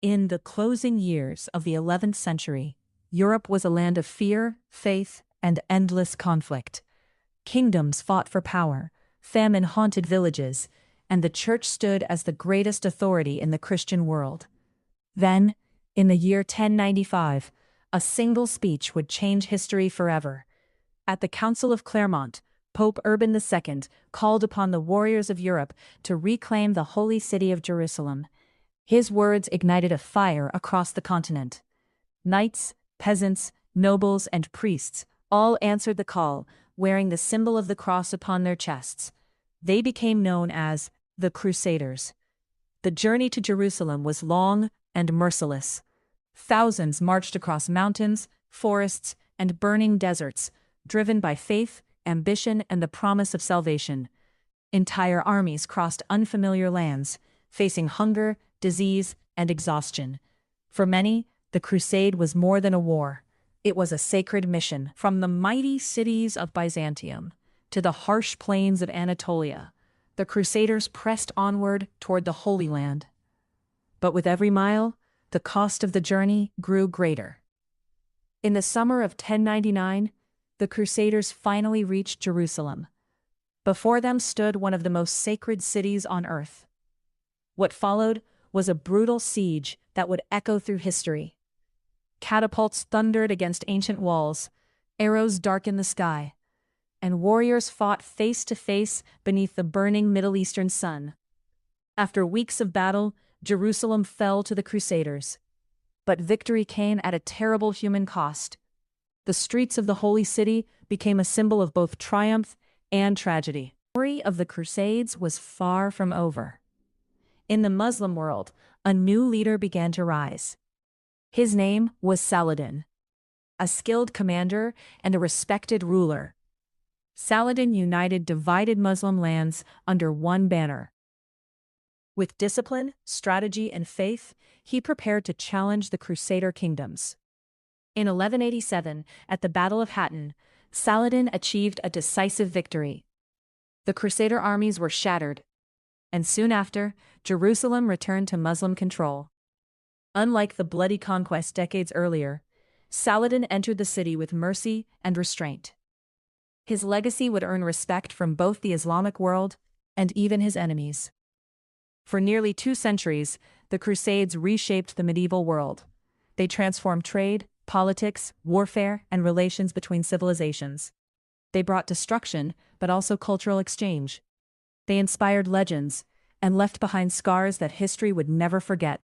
In the closing years of the 11th century, Europe was a land of fear, faith, and endless conflict. Kingdoms fought for power, famine haunted villages, and the Church stood as the greatest authority in the Christian world. Then, in the year 1095, a single speech would change history forever. At the Council of Clermont, Pope Urban II called upon the warriors of Europe to reclaim the holy city of Jerusalem. His words ignited a fire across the continent. Knights, peasants, nobles, and priests all answered the call, wearing the symbol of the cross upon their chests. They became known as the Crusaders. The journey to Jerusalem was long and merciless. Thousands marched across mountains, forests, and burning deserts, driven by faith, ambition, and the promise of salvation. Entire armies crossed unfamiliar lands, facing hunger, disease, and exhaustion. For many, the crusade was more than a war. It was a sacred mission. From the mighty cities of Byzantium to the harsh plains of Anatolia, the Crusaders pressed onward toward the Holy Land. But with every mile, the cost of the journey grew greater. In the summer of 1099, the Crusaders finally reached Jerusalem. Before them stood one of the most sacred cities on earth. What followed was a brutal siege that would echo through history. Catapults thundered against ancient walls, arrows darkened the sky, and warriors fought face to face beneath the burning Middle Eastern sun. After weeks of battle, Jerusalem fell to the Crusaders. But victory came at a terrible human cost. The streets of the Holy City became a symbol of both triumph and tragedy. The story of the Crusades was far from over. In the Muslim world, a new leader began to rise. His name was Saladin, a skilled commander and a respected ruler. Saladin united divided Muslim lands under one banner. With discipline, strategy, and faith, he prepared to challenge the Crusader kingdoms. In 1187, at the Battle of Hattin, Saladin achieved a decisive victory. The Crusader armies were shattered, and soon after, Jerusalem returned to Muslim control. Unlike the bloody conquest decades earlier, Saladin entered the city with mercy and restraint. His legacy would earn respect from both the Islamic world and even his enemies. For nearly 2 centuries, the Crusades reshaped the medieval world. They transformed trade, politics, warfare, and relations between civilizations. They brought destruction, but also cultural exchange. They inspired legends and left behind scars that history would never forget.